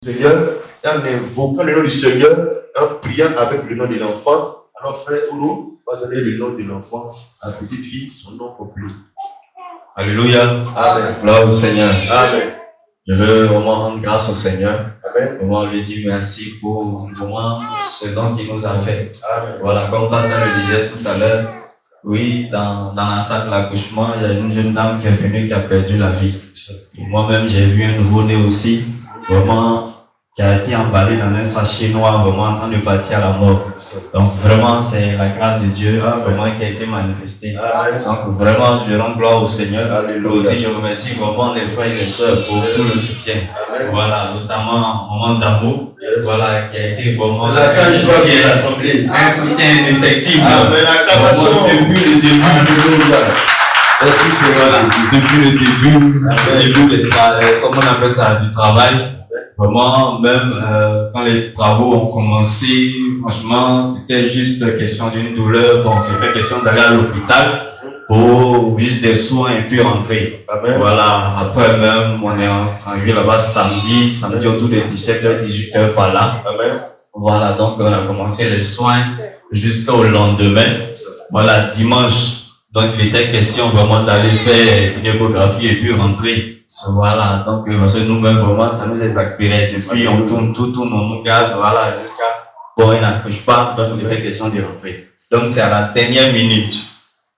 Seigneur, en invoquant le nom du Seigneur, en priant avec le nom de l'enfant, alors frère Ouro va donner le nom de l'enfant à la petite fille, son nom complet. Alléluia. Amen. Gloire au Seigneur. Amen. Je veux vraiment rendre grâce au Seigneur. Amen. Vraiment lui dire merci pour vraiment ce don qu'il nous a fait. Amen. Voilà, comme Pasteur le disait tout à l'heure, oui, dans la salle de l'accouchement, il y a une jeune dame qui est venue qui a perdu la vie. Et moi-même, j'ai vu un nouveau-né aussi, vraiment, qui a été emballé dans un sachet noir, vraiment en train de partir à la mort. Donc vraiment, c'est la grâce de Dieu vraiment qui a été manifestée. Amen. Donc vraiment, je rends gloire au Seigneur. Alléluia. Aussi, je remercie vraiment les frères et les sœurs pour tout le soutien. Amen. Voilà, notamment un moment d'amour, voilà, qui a été vraiment C'est la sage joie de l'assemblée. un soutien indéfectible. Amen. Acclamation. Depuis le début. Alléluia. Merci Voilà, Seigneur. depuis le début, comme on appelle ça, du travail. Vraiment, même quand les travaux ont commencé, franchement, c'était juste question d'une douleur. Donc, c'était question d'aller à l'hôpital pour juste des soins et puis rentrer. Amen. Voilà, après même, on est arrivé là-bas samedi autour de 17h, 18h par là. Amen. Voilà, donc on a commencé les soins jusqu'au lendemain. Voilà, dimanche. Donc, il était question vraiment d'aller faire une échographie et puis rentrer. Voilà, donc parce que nous-mêmes, vraiment, ça nous exaspérait. Depuis, on tourne, on nous garde, voilà, jusqu'à, bon, il n'accouche pas, donc il était question de rentrer. Donc, c'est à la dernière minute.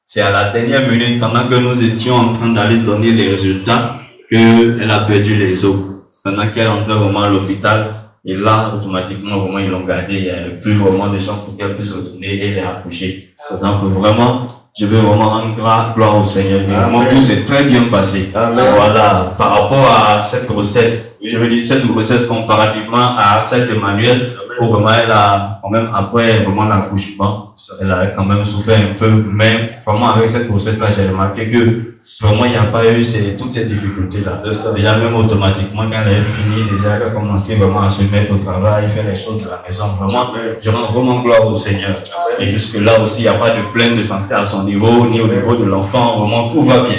C'est à la dernière minute, pendant que nous étions en train d'aller donner les résultats, qu'elle a perdu les os. Pendant qu'elle entrait vraiment à l'hôpital, et là, automatiquement, vraiment, ils l'ont gardée. Il n'y a plus vraiment de chance pour qu'elle puisse retourner et elle est accouchée. Donc, vraiment, je veux vraiment rendre gloire au Seigneur. Vraiment, tout s'est très bien passé. Amen. Voilà, par rapport à cette grossesse, je veux dire cette grossesse comparativement à celle de Manuel, où vraiment elle a, quand même, après vraiment l'accouchement, elle a quand même souffert un peu, mais vraiment avec cette grossesse-là, j'ai remarqué que vraiment il n'y a pas eu toutes ces difficultés-là. Déjà même automatiquement, quand elle a fini, déjà elle a commencé vraiment à se mettre au travail, faire les choses de la maison. Vraiment, je rends vraiment gloire au Seigneur. Et jusque-là aussi, il n'y a pas de plainte de santé à son niveau, ni au niveau de l'enfant. Vraiment, tout va bien.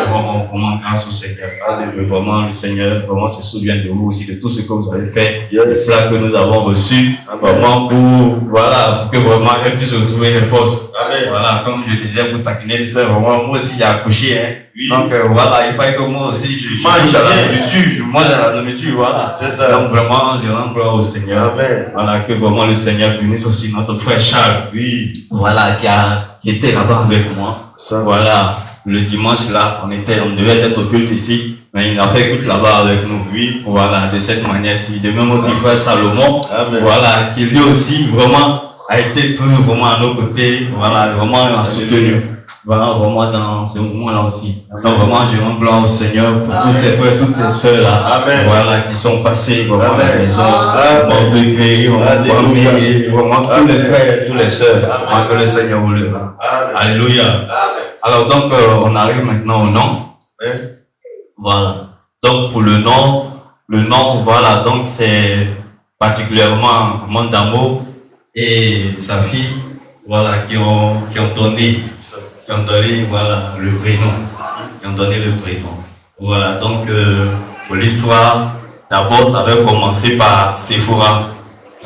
Vraiment, grâce au Seigneur. Vraiment, le Seigneur, vraiment, se souvient de vous aussi, de tout ce que vous avez fait, les plats que nous avons reçus, vraiment pour que vraiment elle puisse retrouver les forces. Amen. Voilà, comme je disais, pour taquiner les soeurs, vraiment, moi aussi, j'ai accouché, hein. Oui. Donc, voilà, il fallait que moi aussi, je mange à la nourriture, je mange à la nourriture, voilà. C'est ça. Donc, vraiment, je rends gloire au Seigneur. Amen. Voilà, que vraiment le Seigneur bénisse aussi notre frère Charles. Oui. Voilà, qui était là-bas avec moi. Ça. Voilà, le dimanche là, on devait être au culte ici, mais il a fait culte là-bas avec nous. Oui. Voilà, de cette manière-ci. De même aussi frère Salomon. Amen. Voilà, qui lui aussi vraiment a été toujours vraiment à nos côtés. Voilà, vraiment a soutenu. Voilà, vraiment dans ce moment-là aussi. Donc vraiment, je rends gloire au Seigneur pour tous ces frères, toutes ces soeurs-là. Amen. Voilà, qui sont passés vraiment à la maison. Amen. Vraiment tous les frères et toutes les sœurs. Vraiment que le Seigneur vous le rend. Alléluia. Amen. Alors donc, on arrive maintenant au nom. Amen. Voilà. Donc pour le nom, voilà, donc c'est particulièrement Mon d'amour et sa fille, voilà, qui ont donné, voilà, le prénom. Qui ont donné le prénom. Voilà, donc pour l'histoire, d'abord ça avait commencé par Sephora.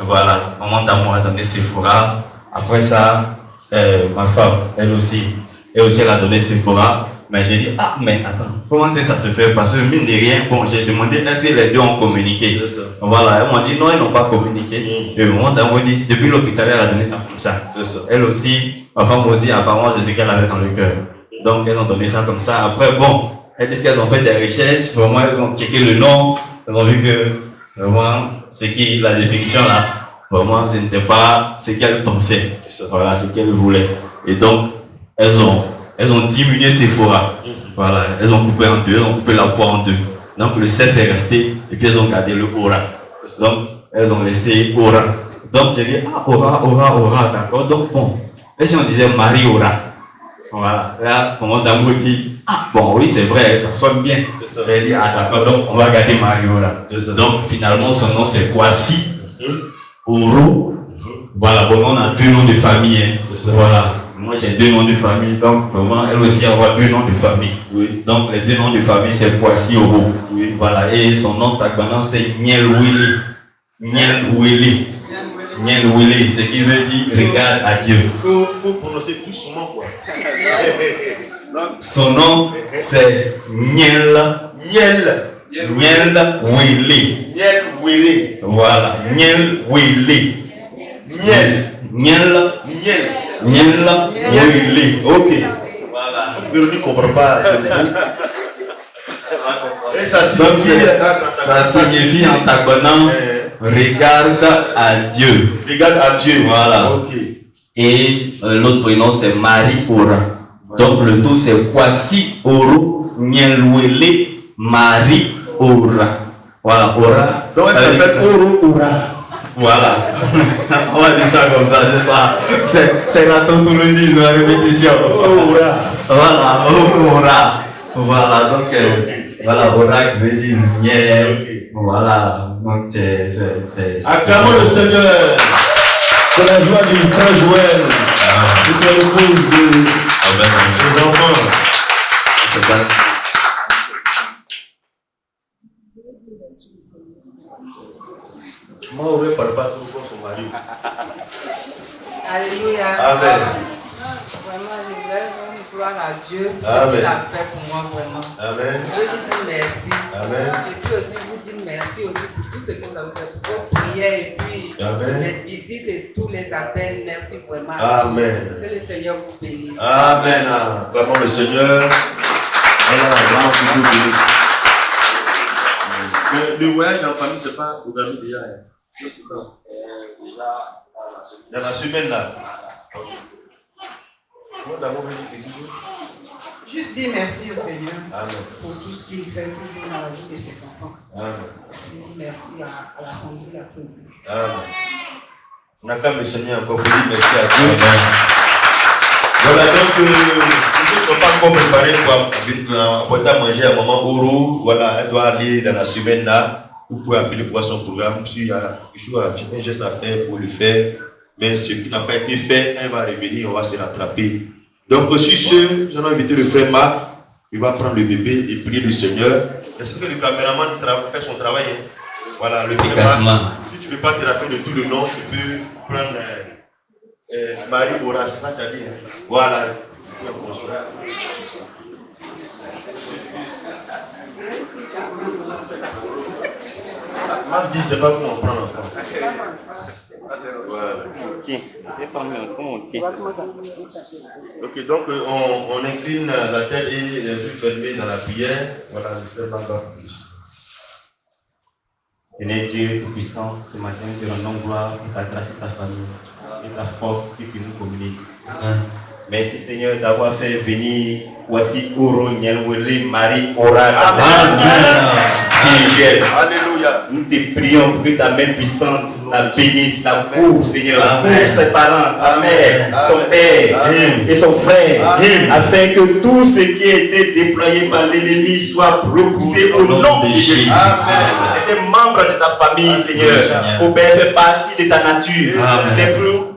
Voilà, Maman d'amour a donné Sephora. Après ça, ma femme, elle aussi, elle a donné Sephora. Mais j'ai dit, mais attends, comment ça se fait? Parce que mine de rien, bon, j'ai demandé, est-ce que les deux ont communiqué? Voilà, elles m'ont dit, non, ils n'ont pas communiqué. Et Maman d'amour dit, depuis l'hôpital, elle a donné ça comme ça. Elle aussi, ma femme aussi, apparemment, c'est ce qu'elle avait dans le cœur. Donc, elles ont donné ça comme ça. Après, bon, elles disent qu'elles ont fait des recherches, vraiment, elles ont checké le nom, elles ont vu que, vraiment, la définition là, vraiment, ce n'était pas ce qu'elles pensaient. Voilà, ce qu'elles voulaient. Et donc, elles ont diminué Sephora. Voilà, elles ont coupé en deux, elles ont coupé la poire en deux. Donc, le Seth est resté, et puis elles ont gardé le Aura. Donc, elles ont laissé Aura. Donc, j'ai dit, Aura, d'accord. Donc, bon, et si on disait Marie Aura? Voilà, là, Maman d'amour dit, bon, oui, c'est vrai, ça sonne bien. Elle dit, d'accord, donc on va garder Marie Aura. Donc, finalement, son nom c'est Kwasi Oro. Voilà, bon, on a deux noms de famille. Hein. Voilà, Moi, j'ai 2 noms de famille, donc vraiment, elle aussi avoir 2 noms de famille. Oui. Donc, les 2 noms de famille, c'est Kwasi Oro. Oui. Voilà, et son nom tagbanan, c'est Niel Willy. Niel Willy. Niel Willy, ce qui veut dire regarde à Dieu. Il faut prononcer doucement, quoi. Son nom, c'est Niel. Niel Willy. Niel Willy. Voilà, Niel Willy. Niel. Niel. Willy. Ok. Voilà. Véronique ne comprend pas, c'est fou. Et ça signifie en tagbanan, regarde à Dieu. Regarde à Dieu. Voilà. Ok. Et l'autre prénom c'est Marie Ora. Donc le tout c'est Kwasi Oro Nyelwele Marie Ora. Voilà, Ora. Donc elle s'appelle Oro Ora. Voilà. On va dire ça comme ça, c'est ça. C'est la tautologie de la répétition. Ora. Voilà, Ora. Voilà, donc voilà, Ora qui veut dire miel. Voilà, donc c'est. Acclamons le Seigneur pour la joie du frère Joël, qui se repose de ses enfants. C'est ça. Moi, on ne parle pas trop pour son mari. Alléluia. Amen. Vraiment, je voudrais rendre gloire à Dieu pour Amen. ce qu'il a fait pour moi, vraiment. Amen. Je veux lui dire merci. Amen. Et puis aussi vous dire merci aussi pour tout ce que vous avez fait, pour vos prières et puis Amen. les visites et tous les appels. Merci vraiment. Amen. Que le Seigneur vous bénisse. Amen. Acclamons le Seigneur. Voilà, grand Dieu béni. Le voyage en famille, c'est pas aujourd'hui déjà. Dans la semaine là. Moi, d'abord, je vais dire Juste dire merci au Seigneur Amen. pour tout ce qu'il fait toujours dans la vie de ses enfants. Amen. Je dis merci à l'Assemblée, à tout le monde. Amen. On a quand même le Seigneur encore pour dire merci à Dieu. Voilà, donc, ceux qui ne sont pas encore préparés pour apporter à manger à maman Oro, voilà, elle doit aller dans la semaine là. Vous pouvez appeler pour son programme. S'il y a un geste à faire pour le faire, mais ce qui n'a pas été fait, elle va revenir, on va se rattraper. Donc, sur ce, j'en ai invité le frère Marc. Il va prendre le bébé et prier le Seigneur. Est-ce que le caméraman fait son travail? Hein? Voilà, le frère Marc. Si tu ne veux pas te rappeler de tout le nom, tu peux prendre Marie Ora, ça tu as dit. Voilà. Marc dit, c'est pas comment on prend l'enfant. Voilà. Tiens, c'est pas mieux, comment on tient. Ok, donc on incline la tête et les yeux fermés dans la prière. Voilà, le frère Marc. Seigneur Dieu Tout-Puissant, ce matin, nous te rendons gloire pour ta grâce et ta famille et ta force que tu nous communiques. Merci Seigneur d'avoir fait venir voici Oro Nyelwele Marie Ora spirituelle. Alléluia. Nous te prions pour que ta main puissante la bénisse, la couvre Seigneur, couvre ses parents, sa mère, son père et son frère, afin que tout ce qui a été déployé par l'ennemi soit repoussé au nom de Jésus. C'est un membre de ta famille Seigneur, au Père fait partie de ta nature,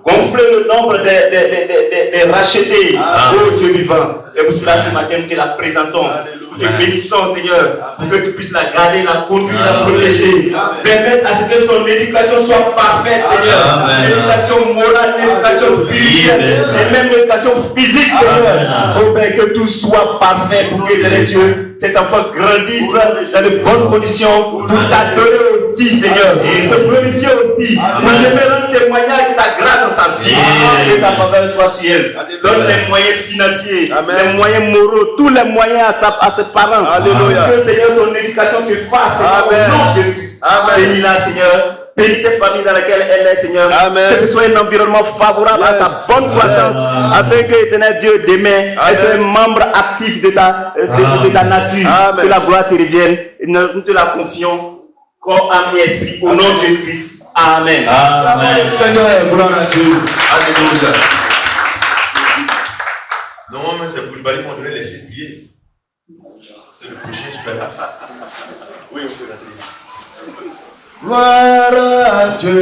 gonfler le nombre des rachetés, ô Dieu vivant. C'est pour cela ce matin nous te la présentons. Nous te bénissons Seigneur, pour que tu puisses la garder, la conduire, la protéger. Permettre à ce que son éducation soit parfaite Seigneur. L'éducation morale, l'éducation spirituelle, et même l'éducation physique Seigneur. Ô Père, que tout soit parfait pour que Dieu, cet enfant grandisse dans de bonnes conditions pour t'adorer aussi Seigneur. Et te glorifier aussi. Pour rendre témoignage de ta grâce dans sa vie. Et ta faveur soit sur elle. Donne les moyens financiers, les moyens moraux, tous les moyens à ses parents. Alléluia. Que Seigneur, son éducation se fasse Seigneur, au nom de Jésus. Bénis-la Seigneur. Bénis cette famille dans laquelle elle est Seigneur. Que ce soit un environnement favorable à sa bonne croissance. Afin que éternel Dieu demain, elle soit un membre actif de ta nature. Que la gloire te revienne. Nous te la confions. Corps, âme et esprit. Au nom de Jésus-Christ. Amen. Amen. Seigneur, gloire à Dieu. Alléluia. Normalement, c'est pour le bali qu'on devrait laisser prier. C'est le prochain sur la liste. Oui, on peut la prier. Gloire à Dieu.